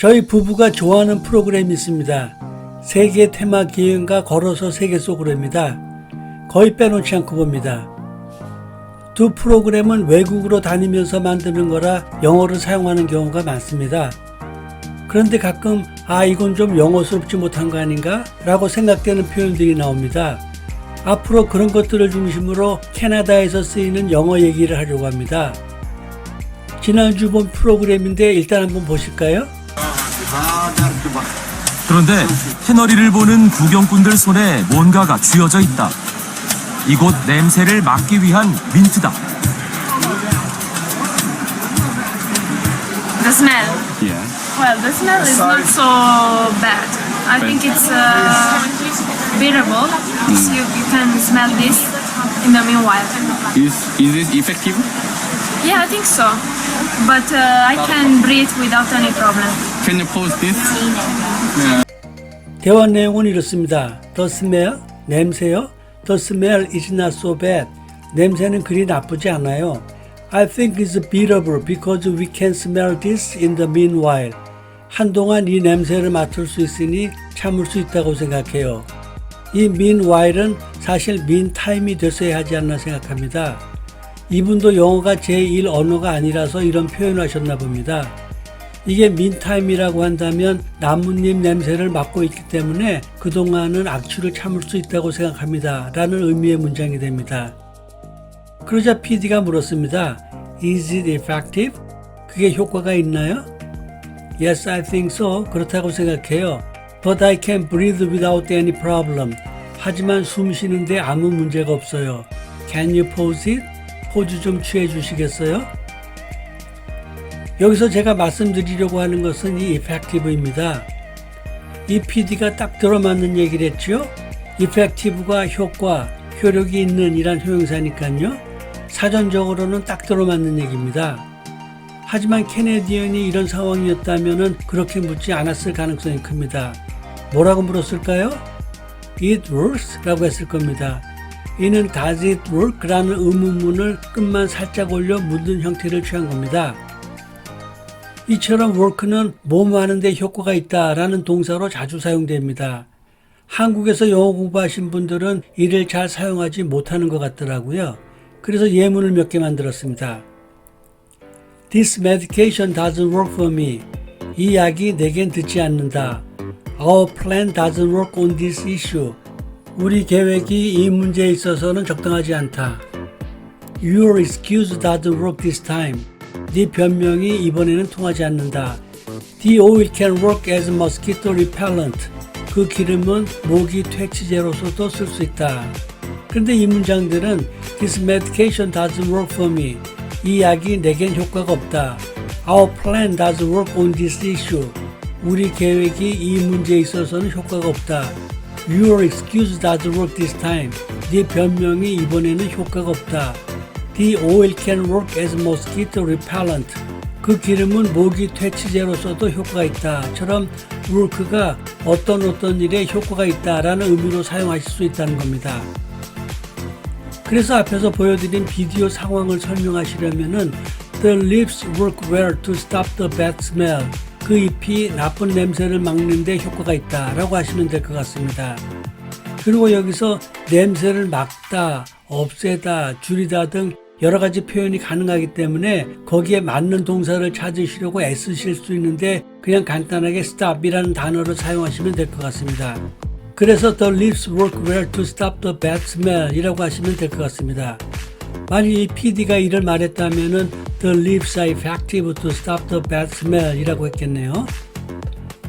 저희 부부가 좋아하는 프로그램이 있습니다. 세계 테마 기행과 걸어서 세계 속으로입니다. 거의 빼놓지 않고 봅니다. 두 프로그램은 외국으로 다니면서 만드는 거라 영어를 사용하는 경우가 많습니다. 그런데 가끔 이건 좀 영어스럽지 못한 거 아닌가? 라고 생각되는 표현들이 나옵니다. 앞으로 그런 것들을 중심으로 캐나다에서 쓰이는 영어 얘기를 하려고 합니다. 지난주 본 프로그램인데 일단 한번 보실까요? 그런데 해너리를 보는 구경꾼들 손에 뭔가가 쥐어져 있다. 이곳 냄새를 막기 위한 민트다. The smell. Yeah. Well, the smell is not so bad. I think it's bearable. You can smell this in the meanwhile. Is it effective? Yeah, I think so. But I can breathe without any problem. Can you pause this? 대화 내용은 이렇습니다. The smell, 냄새요. The smell is not so bad. 냄새는 그리 나쁘지 않아요. I think it's bearable because we can smell this in the meanwhile. 한동안 이 냄새를 맡을 수 있으니 참을 수 있다고 생각해요. 이 meanwhile은 사실 meantime이 됐어야 하지 않나 생각합니다. 이분도 영어가 제1 언어가 아니라서 이런 표현을 하셨나 봅니다. 이게 meantime이라고 한다면 나뭇잎 냄새를 맡고 있기 때문에 그동안은 악취를 참을 수 있다고 생각합니다. 라는 의미의 문장이 됩니다. 그러자 PD가 물었습니다. Is it effective? 그게 효과가 있나요? Yes, I think so. 그렇다고 생각해요. But I can breathe without any problem. 하지만 숨 쉬는데 아무 문제가 없어요. Can you pause it? 포즈 좀 취해 주시겠어요? 여기서 제가 말씀드리려고 하는 것은 이 effective입니다. 이 PD가 딱 들어맞는 얘기를 했죠? effective가 효과, 효력이 있는 이란 효용사니까요. 사전적으로는 딱 들어맞는 얘기입니다. 하지만 캐네디언이 이런 상황이었다면 그렇게 묻지 않았을 가능성이 큽니다. 뭐라고 물었을까요? It works? 라고 했을 겁니다. 이는 Does it work? 라는 의문문을 끝만 살짝 올려 묻는 형태를 취한 겁니다. 이처럼 work는 뭐뭐 하는데 효과가 있다 라는 동사로 자주 사용됩니다. 한국에서 영어 공부하신 분들은 이를 잘 사용하지 못하는 것 같더라고요. 그래서 예문을 몇 개 만들었습니다. This medication doesn't work for me. 이 약이 내겐 듣지 않는다. Our plan doesn't work on this issue. 우리 계획이 이 문제에 있어서는 적당하지 않다. Your excuse doesn't work this time. 네 변명이 이번에는 통하지 않는다. The oil can work as mosquito repellent. 그 기름은 모기 퇴치제로서도 쓸 수 있다. 그런데 이 문장들은 This medication doesn't work for me. 이 약이 내겐 효과가 없다. Our plan doesn't work on this issue. 우리 계획이 이 문제에 있어서는 효과가 없다. Your excuse doesn't work this time. 네 변명이 이번에는 효과가 없다. The oil can work as mosquito repellent. 그 기름은 모기 퇴치제로서도 효과가 있다. 처럼 work가 어떤 일에 효과가 있다라는 의미로 사용하실 수 있다는 겁니다. 그래서 앞에서 보여드린 비디오 상황을 설명하시려면은 The leaves work well to stop the bad smell. 그 잎이 나쁜 냄새를 막는 데 효과가 있다 라고 하시면 될 것 같습니다. 그리고 여기서 냄새를 막다, 없애다, 줄이다 등 여러 가지 표현이 가능하기 때문에 거기에 맞는 동사를 찾으시려고 애쓰실 수 있는데 그냥 간단하게 stop이라는 단어를 사용하시면 될 것 같습니다. 그래서 the leaves work well to stop the bad smell 이라고 하시면 될 것 같습니다. 만약 이 PD가 이를 말했다면은 the leaves are effective to stop the bad smell 이라고 했겠네요.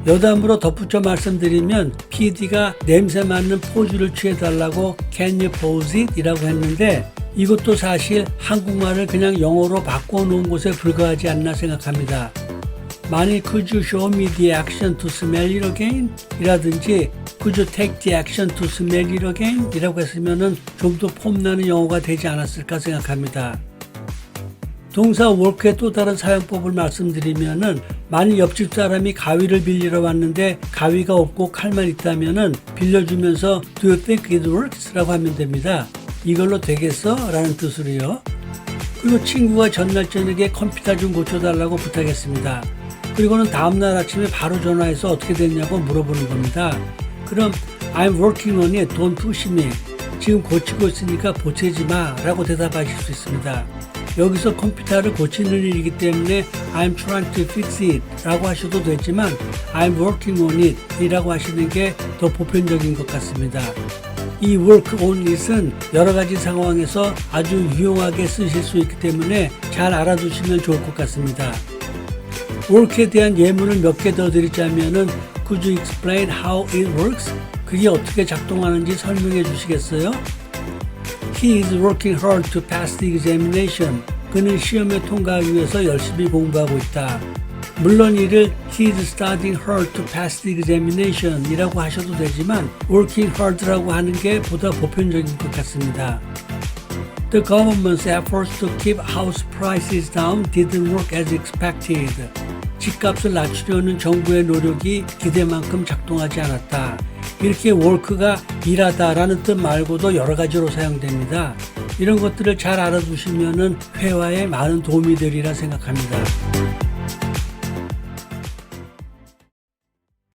여담으로 덧붙여 말씀드리면 PD가 냄새 맡는 포즈를 취해달라고 Can you pose it? 이라고 했는데 이것도 사실 한국말을 그냥 영어로 바꿔놓은 것에 불과하지 않나 생각합니다. 만일 Could you show me the action to smell it again? 이라든지 Could you take the action to smell it again? 이라고 했으면 좀 더 폼나는 영어가 되지 않았을까 생각합니다. 동사 work의 또 다른 사용법을 말씀드리면은 만일 옆집 사람이 가위를 빌리러 왔는데 가위가 없고 칼만 있다면은 빌려주면서 Do you think it works? 라고 하면 됩니다. 이걸로 되겠어? 라는 뜻으로요. 그리고 친구가 전날 저녁에 컴퓨터 좀 고쳐달라고 부탁했습니다. 그리고는 다음날 아침에 바로 전화해서 어떻게 됐냐고 물어보는 겁니다. 그럼 I'm working on it, don't push me. 지금 고치고 있으니까 보채지 마 라고 대답하실 수 있습니다. 여기서 컴퓨터를 고치는 일이기 때문에 I'm trying to fix it 라고 하셔도 되지만 I'm working on it 이라고 하시는 게 더 보편적인 것 같습니다. 이 work on it은 여러 가지 상황에서 아주 유용하게 쓰실 수 있기 때문에 잘 알아두시면 좋을 것 같습니다. work에 대한 예문을 몇 개 더 드리자면은 Could you explain how it works? 그게 어떻게 작동하는지 설명해 주시겠어요? He is working hard to pass the examination. 그는 시험에 통과하기 위해서 열심히 공부하고 있다. 물론 이를 He is studying hard to pass the examination 이라고 하셔도 되지만 working hard라고 하는 게 보다 보편적인 것 같습니다. The government's efforts to keep house prices down didn't work as expected. 집값을 낮추려는 정부의 노력이 기대만큼 작동하지 않았다. 이렇게 work가 일하다라는 뜻 말고도 여러 가지로 사용됩니다. 이런 것들을 잘 알아두시면은 회화에 많은 도움이 되리라 생각합니다.